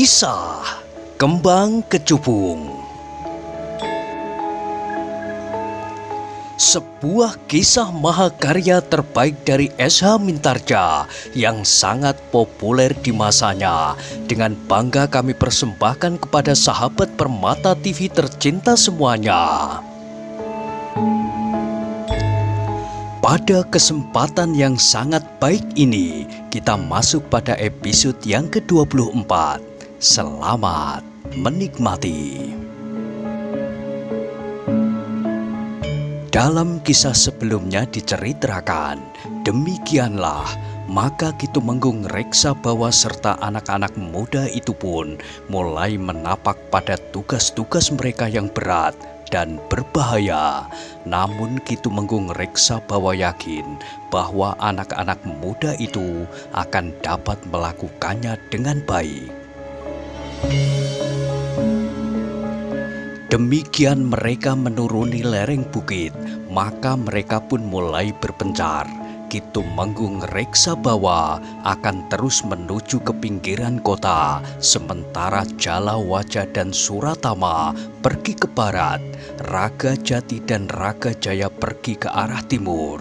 Kisah Kembang Kecubung. Sebuah kisah mahakarya terbaik dari S.H. Mintarja yang sangat populer di masanya. Dengan bangga kami persembahkan kepada sahabat Permata TV tercinta semuanya. Pada kesempatan yang sangat baik ini, kita masuk pada episode yang ke-24. Selamat menikmati. Dalam kisah sebelumnya diceritakan, demikianlah maka Kitumenggung Reksabawa serta anak-anak muda itu pun mulai menapak pada tugas-tugas mereka yang berat dan berbahaya. Namun Kitumenggung Reksabawa yakin bahwa anak-anak muda itu akan dapat melakukannya dengan baik. Demikian mereka menuruni lereng bukit, maka mereka pun mulai berpencar. Kitumenggung Reksabawa akan terus menuju ke pinggiran kota, sementara Jalawajah dan Suratama pergi ke barat, Ragajati dan Ragajaya pergi ke arah timur.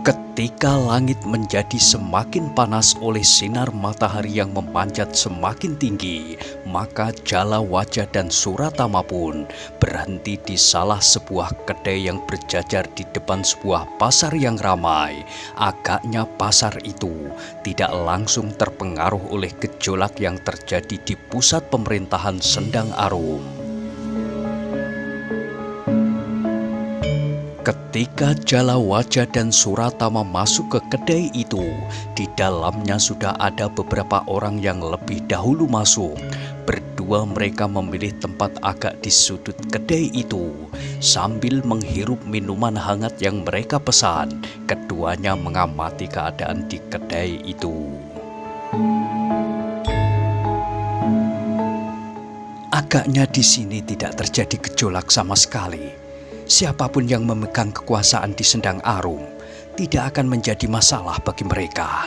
Ketika langit menjadi semakin panas oleh sinar matahari yang memanjat semakin tinggi, maka Jalawajah dan Suratama pun berhenti di salah sebuah kedai yang berjajar di depan sebuah pasar yang ramai. Agaknya pasar itu tidak langsung terpengaruh oleh gejolak yang terjadi di pusat pemerintahan Sendang Arum. Ketika Jalawajah dan Suratama masuk ke kedai itu, di dalamnya sudah ada beberapa orang yang lebih dahulu masuk. Berdua mereka memilih tempat agak di sudut kedai itu. Sambil menghirup minuman hangat yang mereka pesan, keduanya mengamati keadaan di kedai itu. Agaknya di sini tidak terjadi gejolak sama sekali. Siapapun yang memegang kekuasaan di Sendang Arum tidak akan menjadi masalah bagi mereka.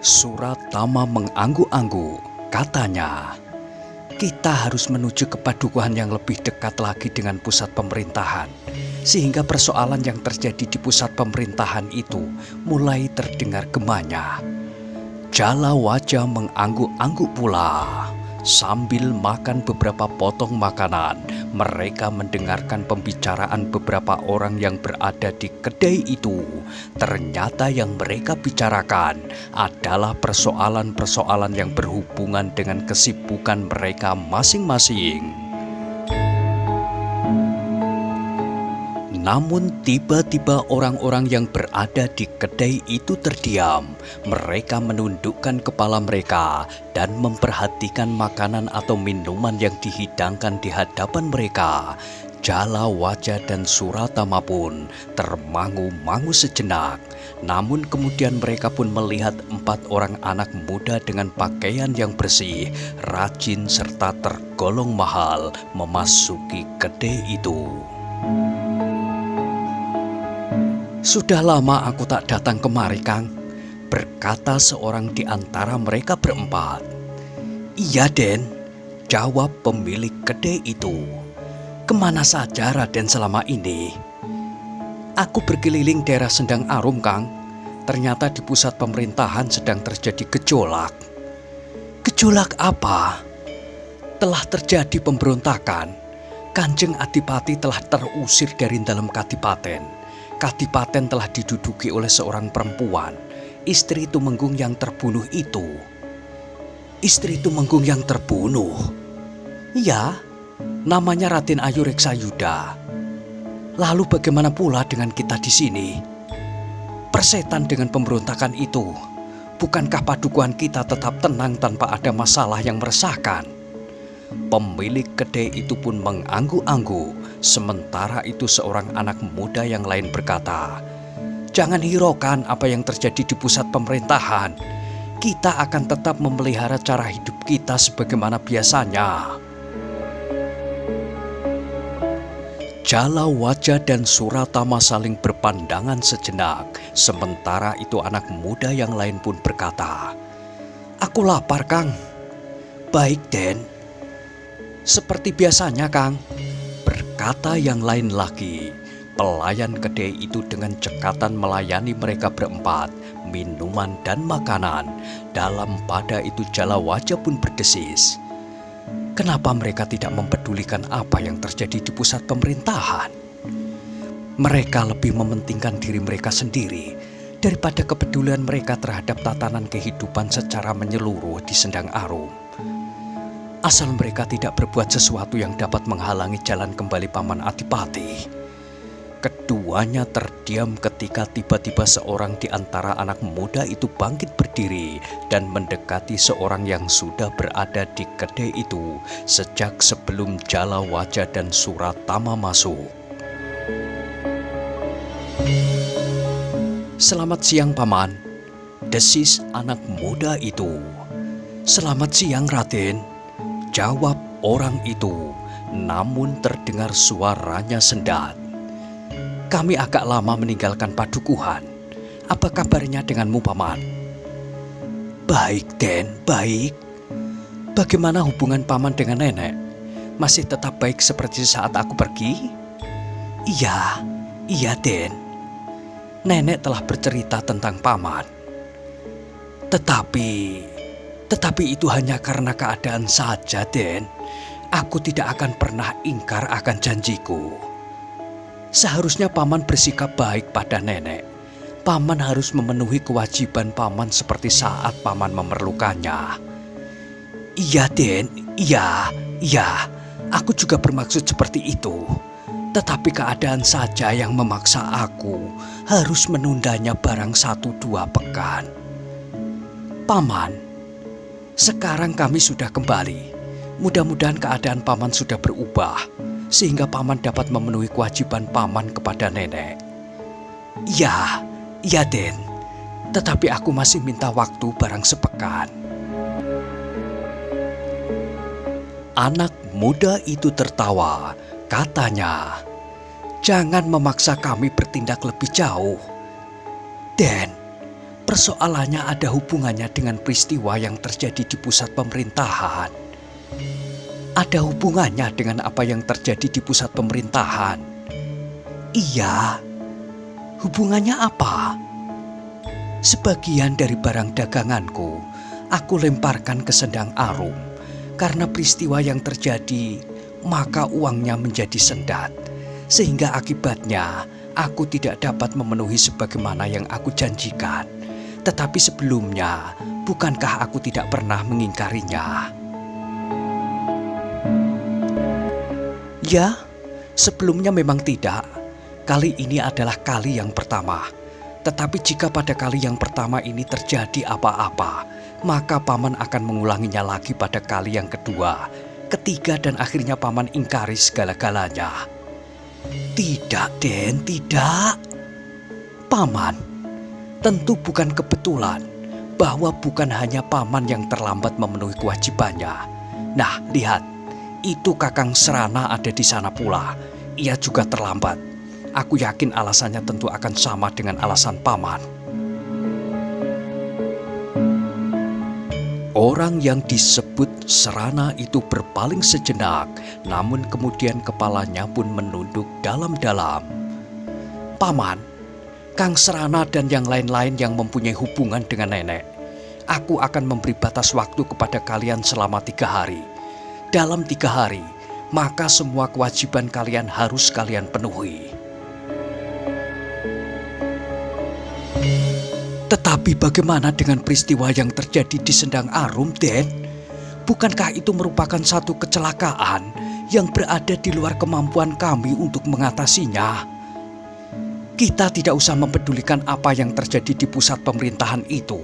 Suratama mengangguk-angguk, katanya, kita harus menuju ke padukuhan yang lebih dekat lagi dengan pusat pemerintahan, sehingga persoalan yang terjadi di pusat pemerintahan itu mulai terdengar gemanya. Jalawajah mengangguk-angguk pula. Sambil makan beberapa potong makanan, mereka mendengarkan pembicaraan beberapa orang yang berada di kedai itu. Ternyata yang mereka bicarakan adalah persoalan-persoalan yang berhubungan dengan kesibukan mereka masing-masing. Namun tiba-tiba orang-orang yang berada di kedai itu terdiam. Mereka menundukkan kepala mereka dan memperhatikan makanan atau minuman yang dihidangkan di hadapan mereka. Jalawajah dan Suratama pun termangu-mangu sejenak. Namun kemudian mereka pun melihat 4 orang anak muda dengan pakaian yang bersih, rajin serta tergolong mahal memasuki kedai itu. Sudah lama aku tak datang kemari, Kang, berkata seorang di antara mereka berempat. Iya, Den, jawab pemilik kedai itu. Kemana saja Raden selama ini? Aku berkeliling daerah Sendang Arum, Kang. Ternyata di pusat pemerintahan sedang terjadi gejolak. Gejolak apa? Telah terjadi pemberontakan. Kanjeng Adipati telah terusir dari dalam kadipaten. Kadipaten telah diduduki oleh seorang perempuan, istri Tumenggung yang terbunuh itu. Istri Tumenggung yang terbunuh? Ya, namanya Raden Ayu Reksayuda. Lalu bagaimana pula dengan kita di sini? Persetan dengan pemberontakan itu, bukankah padukuhan kita tetap tenang tanpa ada masalah yang meresahkan? Pemilik kedai itu pun mengangguk-angguk. Sementara itu seorang anak muda yang lain berkata, jangan hiraukan apa yang terjadi di pusat pemerintahan. Kita akan tetap memelihara cara hidup kita sebagaimana biasanya. Jala Wajah dan Suratama saling berpandangan sejenak. Sementara itu anak muda yang lain pun berkata, "Aku lapar, Kang." "Baik, Den." "Seperti biasanya, Kang," berkata yang lain lagi. Pelayan kedai itu dengan cekatan melayani mereka berempat, minuman dan makanan. Dalam pada itu Jala Wajah pun berdesis. Kenapa mereka tidak mempedulikan apa yang terjadi di pusat pemerintahan? Mereka lebih mementingkan diri mereka sendiri daripada kepedulian mereka terhadap tatanan kehidupan secara menyeluruh di Sendang Arum. Asal mereka tidak berbuat sesuatu yang dapat menghalangi jalan kembali Paman Adipati. Keduanya terdiam ketika tiba-tiba seorang di antara anak muda itu bangkit berdiri dan mendekati seorang yang sudah berada di kedai itu sejak sebelum Jala Wajah dan Suratama masuk. "Selamat siang, Paman," desis anak muda itu. "Selamat siang, Raden," jawab orang itu, namun terdengar suaranya sendat. "Kami agak lama meninggalkan padukuhan. Apa kabarnya denganmu, Paman?" "Baik, Den, baik. Bagaimana hubungan Paman dengan nenek? Masih tetap baik seperti saat aku pergi?" Iya, Den. Nenek telah bercerita tentang Paman. Tetapi itu hanya karena keadaan saja, Den. Aku tidak akan pernah ingkar akan janjiku. Seharusnya Paman bersikap baik pada nenek. Paman harus memenuhi kewajiban Paman seperti saat Paman memerlukannya. Iya, Den, iya. Aku juga bermaksud seperti itu. Tetapi keadaan saja yang memaksa aku harus menundanya barang 1-2 pekan. Paman, sekarang kami sudah kembali. Mudah-mudahan keadaan Paman sudah berubah, sehingga Paman dapat memenuhi kewajiban Paman kepada nenek. Iya, Den. Tetapi aku masih minta waktu barang sepekan. Anak muda itu tertawa. Katanya, "Jangan memaksa kami bertindak lebih jauh. Den, persoalannya ada hubungannya dengan peristiwa yang terjadi di pusat pemerintahan." "Ada hubungannya dengan apa yang terjadi di pusat pemerintahan?" "Iya." "Hubungannya apa?" "Sebagian dari barang daganganku aku lemparkan ke Sendang Arum. Karena peristiwa yang terjadi, maka uangnya menjadi sendat. Sehingga akibatnya aku tidak dapat memenuhi sebagaimana yang aku janjikan. Tetapi sebelumnya, bukankah aku tidak pernah mengingkarinya?" "Ya, sebelumnya memang tidak. Kali ini adalah kali yang pertama. Tetapi jika pada kali yang pertama ini terjadi apa-apa, maka Paman akan mengulanginya lagi pada kali yang kedua, ketiga, dan akhirnya Paman ingkari segala-galanya." "Tidak, Den, tidak. Paman, tentu bukan kebetulan bahwa bukan hanya Paman yang terlambat memenuhi kewajibannya. Nah, lihat, itu Kakang Serana ada di sana pula. Ia juga terlambat. Aku yakin alasannya tentu akan sama dengan alasan Paman." Orang yang disebut Serana itu berpaling sejenak, namun kemudian kepalanya pun menunduk dalam-dalam. "Paman, Kang Serana dan yang lain-lain yang mempunyai hubungan dengan nenek, aku akan memberi batas waktu kepada kalian selama 3 hari. Dalam 3 hari, maka semua kewajiban kalian harus kalian penuhi." "Tetapi bagaimana dengan peristiwa yang terjadi di Sendang Arum, Den? Bukankah itu merupakan satu kecelakaan yang berada di luar kemampuan kami untuk mengatasinya? Kita tidak usah mempedulikan apa yang terjadi di pusat pemerintahan itu.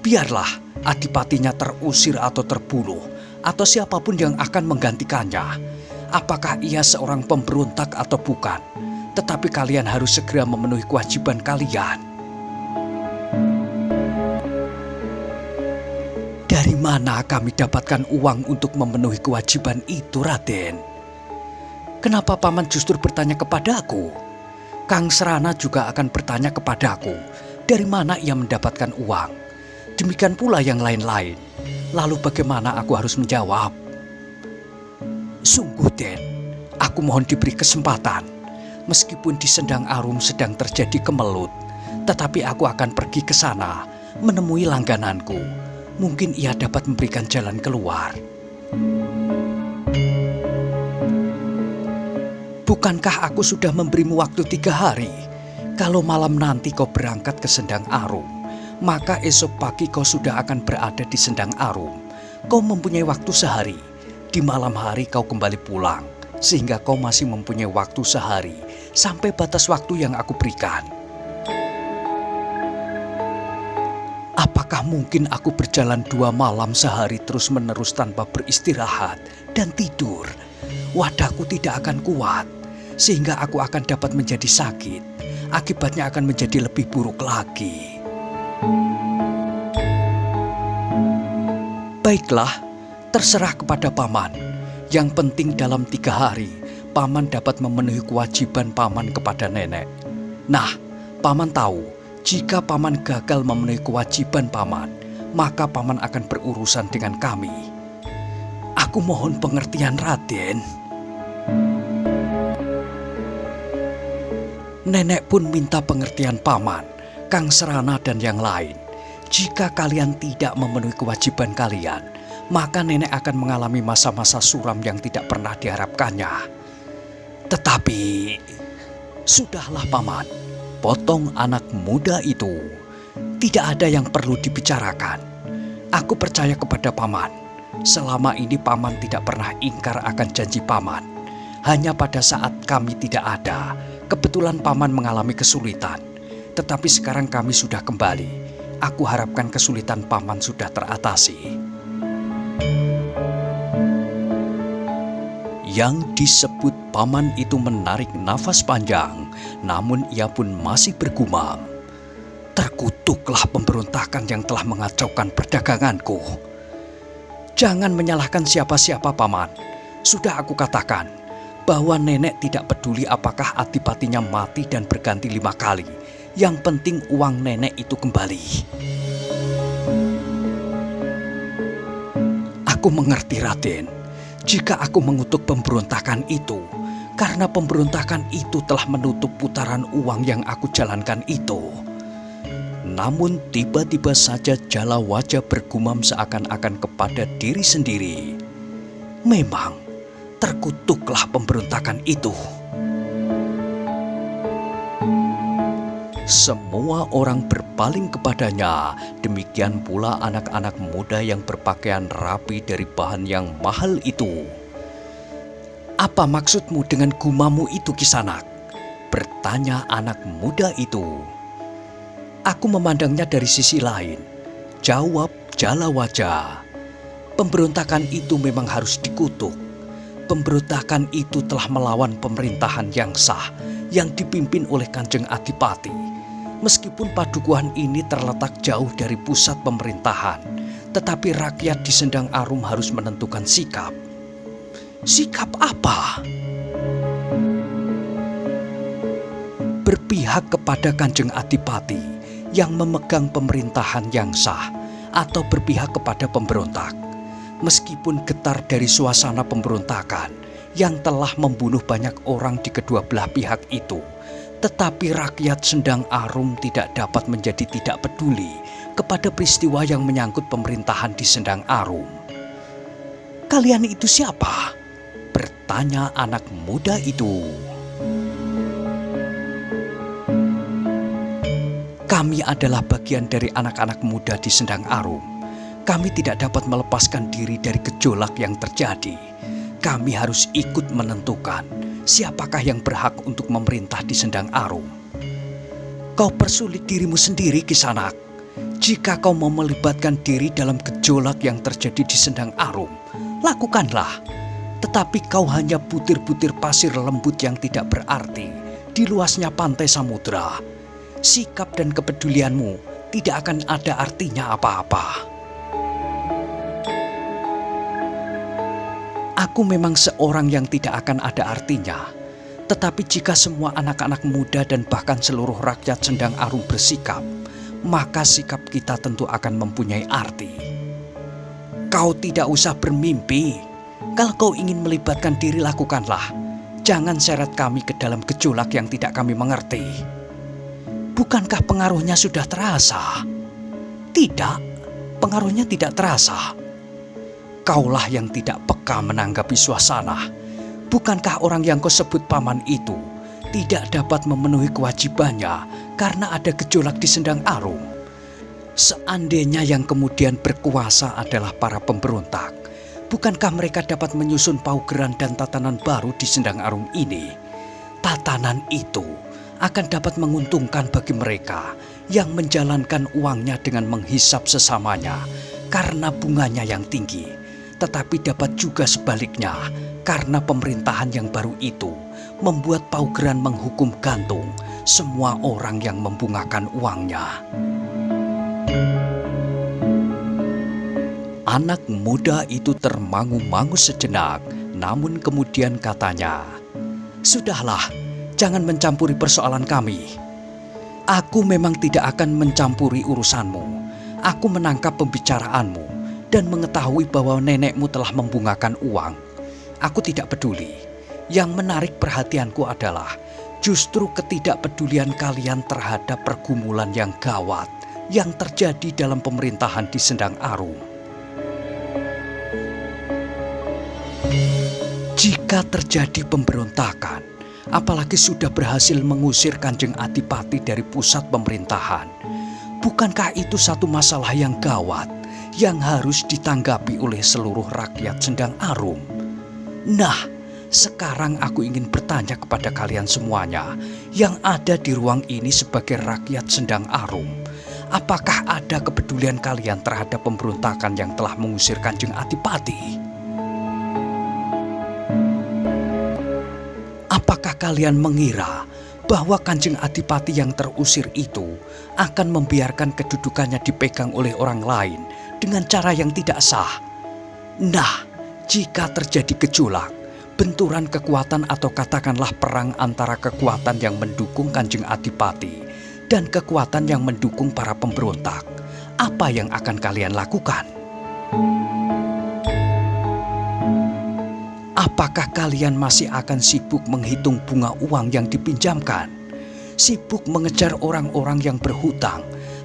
Biarlah adipatinya terusir atau terbunuh, atau siapapun yang akan menggantikannya. Apakah ia seorang pemberontak atau bukan? Tetapi kalian harus segera memenuhi kewajiban kalian." "Dari mana kami dapatkan uang untuk memenuhi kewajiban itu, Raden?" Kenapa paman justru bertanya kepadaku? Kang Serana juga akan bertanya kepadaku, dari mana ia mendapatkan uang. Demikian pula yang lain-lain. Lalu bagaimana aku harus menjawab? Sungguh, Den, aku mohon diberi kesempatan. Meskipun di Sendang Arum sedang terjadi kemelut, tetapi aku akan pergi ke sana, menemui langgananku. Mungkin ia dapat memberikan jalan keluar. Bukankah aku sudah memberimu waktu 3 hari? Kalau malam nanti kau berangkat ke Sendang Arum, maka esok pagi kau sudah akan berada di Sendang Arum. Kau mempunyai waktu sehari. Di malam hari kau kembali pulang, sehingga kau masih mempunyai waktu sehari sampai batas waktu yang aku berikan. Apakah mungkin aku berjalan 2 malam sehari terus-menerus tanpa beristirahat dan tidur? Wadahku tidak akan kuat, sehingga aku akan dapat menjadi sakit. Akibatnya akan menjadi lebih buruk lagi. Baiklah, terserah kepada paman. Yang penting dalam 3 hari, paman dapat memenuhi kewajiban paman kepada nenek. Nah, paman tahu, jika paman gagal memenuhi kewajiban paman, maka paman akan berurusan dengan kami. Aku mohon pengertian, Raden. Nenek pun minta pengertian paman, Kang Serana dan yang lain. Jika kalian tidak memenuhi kewajiban kalian, maka nenek akan mengalami masa-masa suram yang tidak pernah diharapkannya. Tetapi, sudahlah paman, potong anak muda itu. Tidak ada yang perlu dibicarakan. Aku percaya kepada paman. Selama ini paman tidak pernah ingkar akan janji paman. Hanya pada saat kami tidak ada, kebetulan paman mengalami kesulitan. Tetapi sekarang kami sudah kembali. Aku harapkan kesulitan paman sudah teratasi. Yang disebut paman itu menarik nafas panjang, namun ia pun masih bergumam. Terkutuklah pemberontakan yang telah mengacaukan perdaganganku. Jangan menyalahkan siapa-siapa, paman. Sudah aku katakan bahwa nenek tidak peduli apakah adipatinya mati dan berganti 5 kali. Yang penting uang nenek itu kembali. Aku mengerti, Raden. Jika aku mengutuk pemberontakan itu, karena pemberontakan itu telah menutup putaran uang yang aku jalankan itu. Namun tiba-tiba saja jala wajah bergumam seakan-akan kepada diri sendiri. Memang terkutuklah pemberontakan itu. Semua orang berpaling kepadanya, demikian pula anak-anak muda yang berpakaian rapi dari bahan yang mahal itu. Apa maksudmu dengan gumamu itu, Kisanak? Bertanya anak muda itu. Aku memandangnya dari sisi lain, jawab jala wajah. Pemberontakan itu memang harus dikutuk. Pemberontakan itu telah melawan pemerintahan yang sah, yang dipimpin oleh Kanjeng Adipati. Meskipun padukuhan ini terletak jauh dari pusat pemerintahan, tetapi rakyat di Sendang Arum harus menentukan sikap. Sikap apa? Berpihak kepada Kanjeng Adipati yang memegang pemerintahan yang sah, atau berpihak kepada pemberontak. Meskipun getar dari suasana pemberontakan yang telah membunuh banyak orang di kedua belah pihak itu, tetapi rakyat Sendang Arum tidak dapat menjadi tidak peduli kepada peristiwa yang menyangkut pemerintahan di Sendang Arum. Kalian itu siapa? Bertanya anak muda itu. Kami adalah bagian dari anak-anak muda di Sendang Arum. Kami tidak dapat melepaskan diri dari gejolak yang terjadi. Kami harus ikut menentukan siapakah yang berhak untuk memerintah di Sendang Arum. Kau persulit dirimu sendiri, Kisanak. Jika kau mau melibatkan diri dalam gejolak yang terjadi di Sendang Arum, lakukanlah. Tetapi kau hanya butir-butir pasir lembut yang tidak berarti di luasnya pantai samudera. Sikap dan kepedulianmu tidak akan ada artinya apa-apa. Aku Aku memang seorang yang tidak akan ada artinya. Tetapi jika semua anak-anak muda dan bahkan seluruh rakyat Sendang Arum bersikap, maka sikap kita tentu akan mempunyai arti. Kau tidak usah bermimpi. Kalau kau ingin melibatkan diri, lakukanlah. Jangan seret kami ke dalam gejolak yang tidak kami mengerti. Bukankah pengaruhnya sudah terasa? Tidak, pengaruhnya tidak terasa. Kaulah yang tidak peka menanggapi suasana. Bukankah orang yang kau sebut paman itu tidak dapat memenuhi kewajibannya karena ada gejolak di Sendang Arum? Seandainya yang kemudian berkuasa adalah para pemberontak, bukankah mereka dapat menyusun paugeran dan tatanan baru di Sendang Arum ini? Tatanan itu akan dapat menguntungkan bagi mereka yang menjalankan uangnya dengan menghisap sesamanya karena bunganya yang tinggi. Tetapi dapat juga sebaliknya, karena pemerintahan yang baru itu membuat paugeran menghukum gantung semua orang yang membungakan uangnya. Anak muda itu termangu-mangu sejenak, namun kemudian katanya, "Sudahlah, jangan mencampuri persoalan kami. Aku memang tidak akan mencampuri urusanmu. Aku menangkap pembicaraanmu dan mengetahui bahwa nenekmu telah membungakan uang. Aku tidak peduli. Yang menarik perhatianku adalah justru ketidakpedulian kalian terhadap pergumulan yang gawat yang terjadi dalam pemerintahan di Sendang Arum. Jika terjadi pemberontakan, apalagi sudah berhasil mengusir Kanjeng Adipati dari pusat pemerintahan, bukankah itu satu masalah yang gawat yang harus ditanggapi oleh seluruh rakyat Sendang Arum? Nah, sekarang aku ingin bertanya kepada kalian semuanya yang ada di ruang ini sebagai rakyat Sendang Arum. Apakah ada kepedulian kalian terhadap pemberontakan yang telah mengusir Kanjeng Adipati? Apakah kalian mengira bahwa Kanjeng Adipati yang terusir itu akan membiarkan kedudukannya dipegang oleh orang lain dengan cara yang tidak sah? Nah, jika terjadi gejolak, benturan kekuatan atau katakanlah perang antara kekuatan yang mendukung Kanjeng Adipati dan kekuatan yang mendukung para pemberontak, apa yang akan kalian lakukan? Apakah kalian masih akan sibuk menghitung bunga uang yang dipinjamkan? Sibuk mengejar orang-orang yang berhutang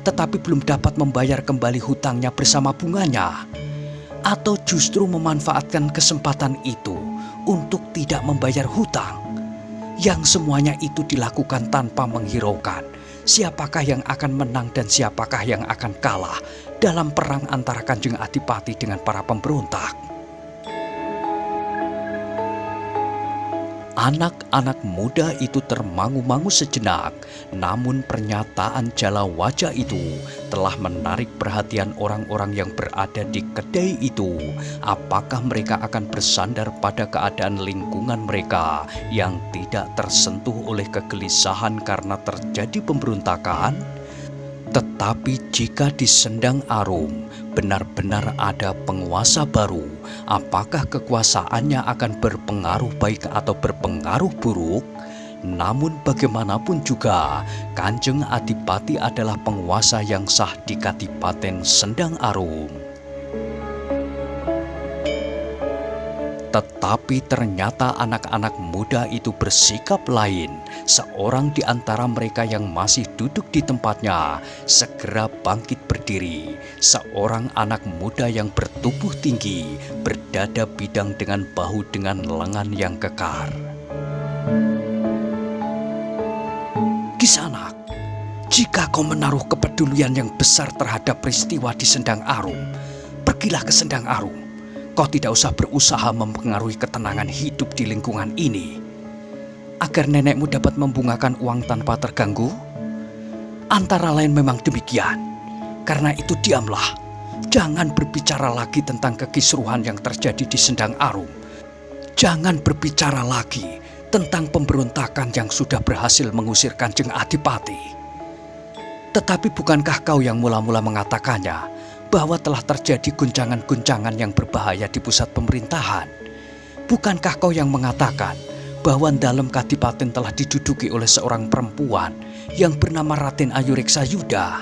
tetapi belum dapat membayar kembali hutangnya bersama bunganya? Atau justru memanfaatkan kesempatan itu untuk tidak membayar hutang? Yang semuanya itu dilakukan tanpa menghiraukan siapakah yang akan menang dan siapakah yang akan kalah dalam perang antara Kanjeng Adipati dengan para pemberontak. Anak-anak muda itu termangu-mangu sejenak, namun pernyataan jala wajah itu telah menarik perhatian orang-orang yang berada di kedai itu. Apakah mereka akan bersandar pada keadaan lingkungan mereka yang tidak tersentuh oleh kegelisahan karena terjadi pemberontakan? Tetapi jika di Sendang Arum benar-benar ada penguasa baru, apakah kekuasaannya akan berpengaruh baik atau berpengaruh buruk? Namun bagaimanapun juga, Kanjeng Adipati adalah penguasa yang sah di Kadipaten Sendang Arum. Tetapi ternyata anak-anak muda itu bersikap lain. Seorang di antara mereka yang masih duduk di tempatnya segera bangkit berdiri. Seorang anak muda yang bertubuh tinggi, berdada bidang dengan bahu dengan lengan yang kekar. Kisanak, jika kau menaruh kepedulian yang besar terhadap peristiwa di Sendang Arum, pergilah ke Sendang Arum. Kau tidak usah berusaha mempengaruhi ketenangan hidup di lingkungan ini. Agar nenekmu dapat membungakan uang tanpa terganggu? Antara lain memang demikian. Karena itu diamlah. Jangan berbicara lagi tentang kekisruhan yang terjadi di Sendang Arum. Jangan berbicara lagi tentang pemberontakan yang sudah berhasil mengusir Kanjeng Adipati. Tetapi bukankah kau yang mula-mula mengatakannya bahwa telah terjadi guncangan-guncangan yang berbahaya di pusat pemerintahan? Bukankah kau yang mengatakan bahwa dalam kadipaten telah diduduki oleh seorang perempuan yang bernama Raden Ayu Reksayuda?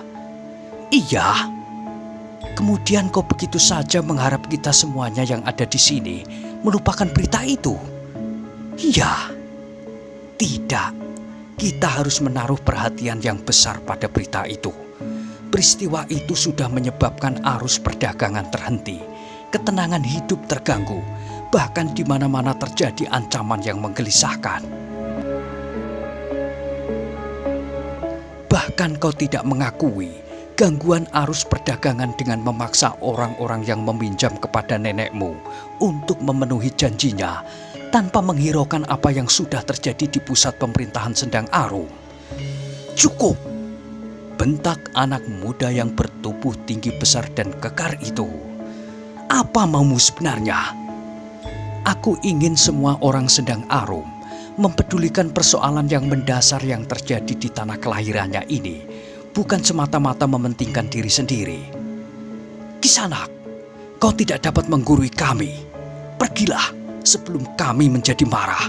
Iya. Kemudian kau begitu saja mengharap kita semuanya yang ada di sini melupakan berita itu? Iya. Tidak. Kita harus menaruh perhatian yang besar pada berita itu. Peristiwa itu sudah menyebabkan arus perdagangan terhenti, ketenangan hidup terganggu, bahkan di mana-mana terjadi ancaman yang menggelisahkan. Bahkan kau tidak mengakui gangguan arus perdagangan dengan memaksa orang-orang yang meminjam kepada nenekmu untuk memenuhi janjinya tanpa menghiraukan apa yang sudah terjadi di pusat pemerintahan Sendang Arum. Cukup! Bentak anak muda yang bertubuh tinggi besar dan kekar itu. Apa maumu sebenarnya? Aku ingin semua orang Sendang Arum mempedulikan persoalan yang mendasar yang terjadi di tanah kelahirannya ini, bukan semata-mata mementingkan diri sendiri. Kisanak, kau tidak dapat menggurui kami. Pergilah sebelum kami menjadi marah.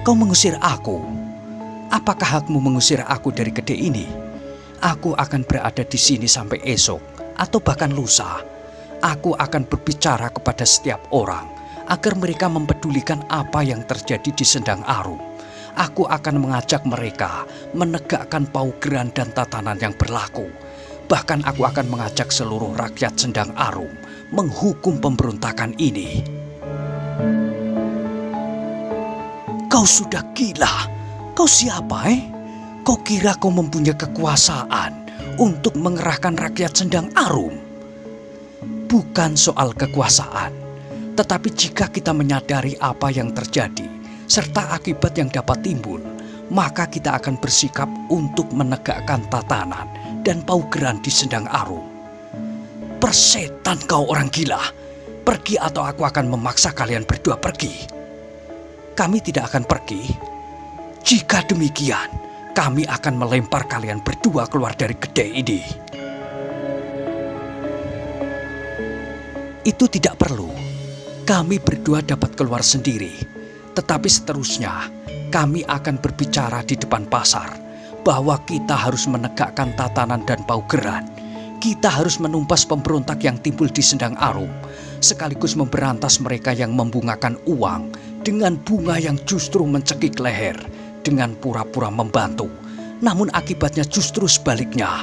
Kau mengusir aku. Apakah hakmu mengusir aku dari kedai ini? Aku akan berada di sini sampai esok atau bahkan lusa. Aku akan berbicara kepada setiap orang agar mereka mempedulikan apa yang terjadi di Sendang Arum. Aku akan mengajak mereka menegakkan paugeran dan tatanan yang berlaku. Bahkan aku akan mengajak seluruh rakyat Sendang Arum menghukum pemberontakan ini. Kau sudah gila. Kau siapa, Kau kira kau mempunyai kekuasaan untuk mengerahkan rakyat Sendang Arum? Bukan soal kekuasaan, tetapi jika kita menyadari apa yang terjadi serta akibat yang dapat timbul, maka kita akan bersikap untuk menegakkan tatanan dan paugeran di Sendang Arum. Persetan kau orang gila. Pergi atau aku akan memaksa kalian berdua pergi. Kami tidak akan pergi. Jika demikian, kami akan melempar kalian berdua keluar dari kedai ini. Itu tidak perlu. Kami berdua dapat keluar sendiri. Tetapi seterusnya, kami akan berbicara di depan pasar bahwa kita harus menegakkan tatanan dan paugeran. Kita harus menumpas pemberontak yang timbul di Sendang Arum, sekaligus memberantas mereka yang membungakan uang dengan bunga yang justru mencekik leher dengan pura-pura membantu, namun akibatnya justru sebaliknya.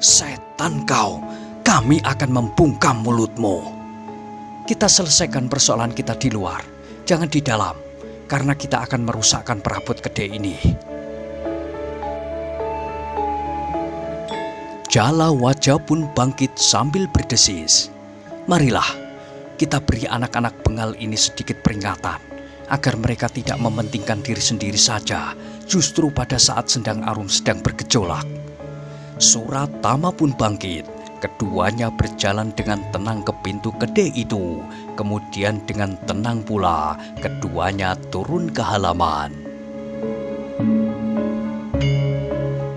Setan kau, kami akan membungkam mulutmu. Kita selesaikan persoalan kita di luar, jangan di dalam, karena kita akan merusakkan perabot kedai ini. Jala Wajah pun bangkit sambil berdesis. Marilah, kita beri anak-anak bengal ini sedikit peringatan, agar mereka tidak mementingkan diri sendiri saja, justru pada saat Sendang Arum sedang bergejolak. Suratama pun bangkit. Keduanya berjalan dengan tenang ke pintu kedai itu. Kemudian dengan tenang pula, keduanya turun ke halaman.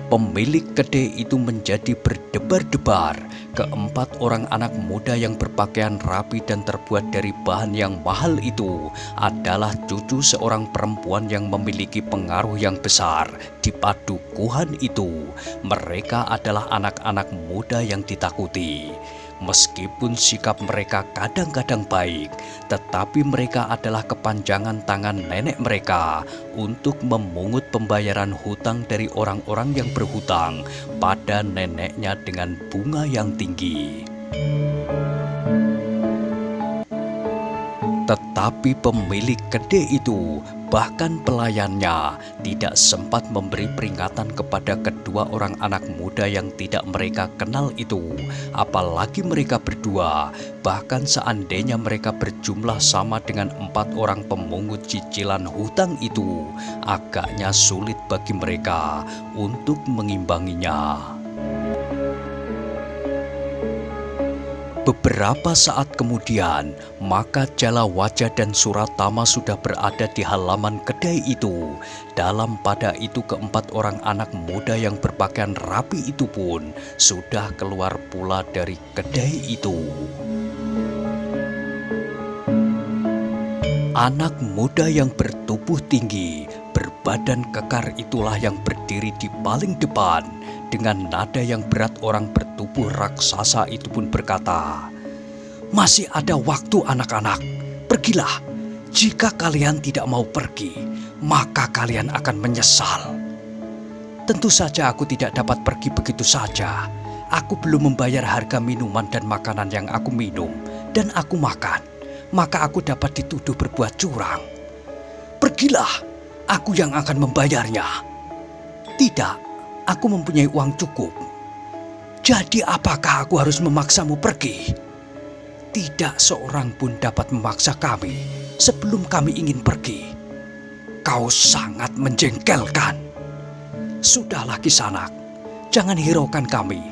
Pemilik kedai itu menjadi berdebar-debar. Keempat orang anak muda yang berpakaian rapi dan terbuat dari bahan yang mahal itu adalah cucu seorang perempuan yang memiliki pengaruh yang besar di padukuhan itu. Mereka adalah anak-anak muda yang ditakuti. Meskipun sikap mereka kadang-kadang baik, tetapi mereka adalah kepanjangan tangan nenek mereka untuk memungut pembayaran hutang dari orang-orang yang berhutang pada neneknya dengan bunga yang tinggi. Tetapi pemilik kedai itu, bahkan pelayannya, tidak sempat memberi peringatan kepada kedua orang anak muda yang tidak mereka kenal itu. Apalagi mereka berdua, bahkan seandainya mereka berjumlah sama dengan 4 orang pemungut cicilan hutang itu, agaknya sulit bagi mereka untuk mengimbanginya. Beberapa saat kemudian, maka Jala Wajah dan Suratama sudah berada di halaman kedai itu. Dalam pada itu keempat orang anak muda yang berpakaian rapi itu pun sudah keluar pula dari kedai itu. Anak muda yang bertubuh tinggi, berbadan kekar itulah yang berdiri di paling depan. Dengan nada yang berat orang bertubuh raksasa itu pun berkata, "Masih ada waktu anak-anak, pergilah. Jika kalian tidak mau pergi, maka kalian akan menyesal." Tentu saja aku tidak dapat pergi begitu saja. Aku belum membayar harga minuman dan makanan yang aku minum dan aku makan. Maka aku dapat dituduh berbuat curang. "Pergilah, aku yang akan membayarnya." "Tidak, aku mempunyai uang cukup." "Jadi apakah aku harus memaksamu pergi?" "Tidak seorang pun dapat memaksa kami sebelum kami ingin pergi." "Kau sangat menjengkelkan." "Sudahlah Kisanak, jangan hiraukan kami.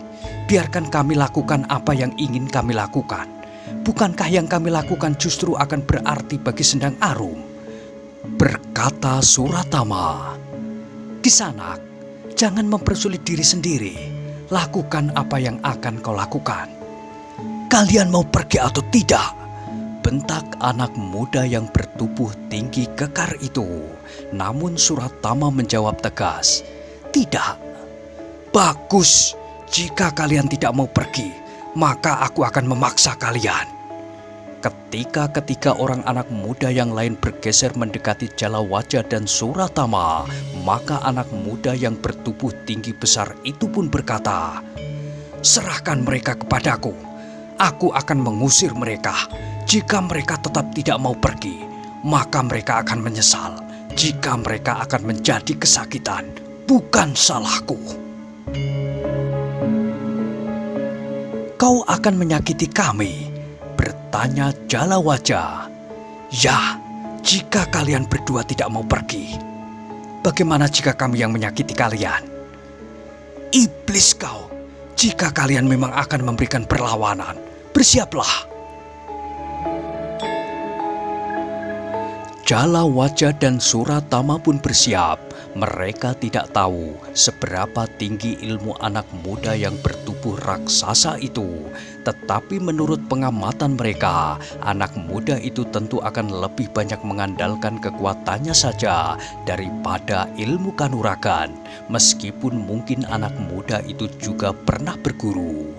Biarkan kami lakukan apa yang ingin kami lakukan. Bukankah yang kami lakukan justru akan berarti bagi Sendang Arum?" Berkata Suratama, "Kisanak, jangan mempersulit diri sendiri. Lakukan apa yang akan kau lakukan." "Kalian mau pergi atau tidak?" bentak anak muda yang bertubuh tinggi kekar itu. Namun Suratama menjawab tegas, "Tidak." "Bagus, jika kalian tidak mau pergi, maka aku akan memaksa kalian." Ketika orang anak muda yang lain bergeser mendekati Jalawajah dan Suratama, maka anak muda yang bertubuh tinggi besar itu pun berkata, "Serahkan mereka kepadaku. Aku akan mengusir mereka. Jika mereka tetap tidak mau pergi, maka mereka akan menyesal. Jika mereka akan menjadi kesakitan, bukan salahku." "Kau akan menyakiti kami?" bertanya Jalawajah. "Ya, jika kalian berdua tidak mau pergi." "Bagaimana jika kami yang menyakiti kalian?" "Iblis kau, jika kalian memang akan memberikan perlawanan, bersiaplah." Jalawajah dan Suratama pun bersiap. Mereka tidak tahu seberapa tinggi ilmu anak muda yang bertubuh raksasa itu. Tetapi menurut pengamatan mereka, anak muda itu tentu akan lebih banyak mengandalkan kekuatannya saja daripada ilmu kanuragan. Meskipun mungkin anak muda itu juga pernah berguru.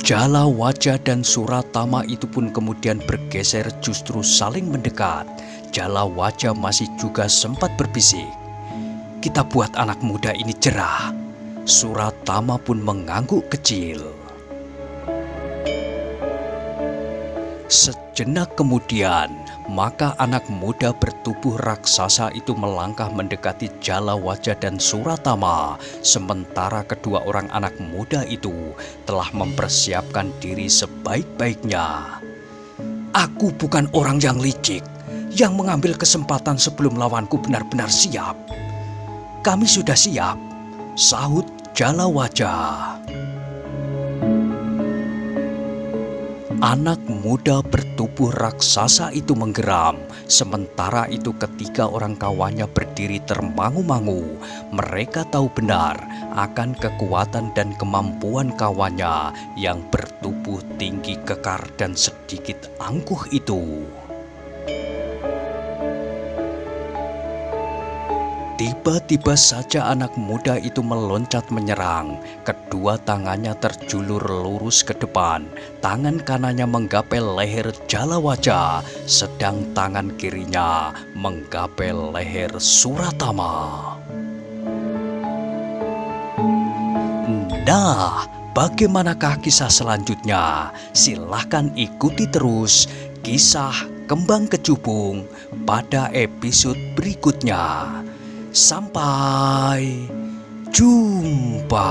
Jalawajah dan Suratama itu pun kemudian bergeser justru saling mendekat. Jalawajah masih juga sempat berbisik, "Kita buat anak muda ini jerah." Suratama pun mengangguk kecil. Sejenak kemudian, maka anak muda bertubuh raksasa itu melangkah mendekati Jalawajah dan Suratama, sementara kedua orang anak muda itu telah mempersiapkan diri sebaik-baiknya. "Aku bukan orang yang licik, yang mengambil kesempatan sebelum lawanku benar-benar siap." "Kami sudah siap," sahut Jalawajah. Anak muda bertubuh raksasa itu menggeram. Sementara itu ketiga orang kawannya berdiri termangu-mangu. Mereka tahu benar akan kekuatan dan kemampuan kawannya yang bertubuh tinggi kekar dan sedikit angkuh itu. Tiba-tiba saja anak muda itu meloncat menyerang. Kedua tangannya terjulur lurus ke depan. Tangan kanannya menggapai leher Jalawajah, sedang tangan kirinya menggapai leher Suratama. Nah, bagaimanakah kisah selanjutnya? Silahkan ikuti terus kisah Kembang Kecubung pada episode berikutnya. Sampai jumpa.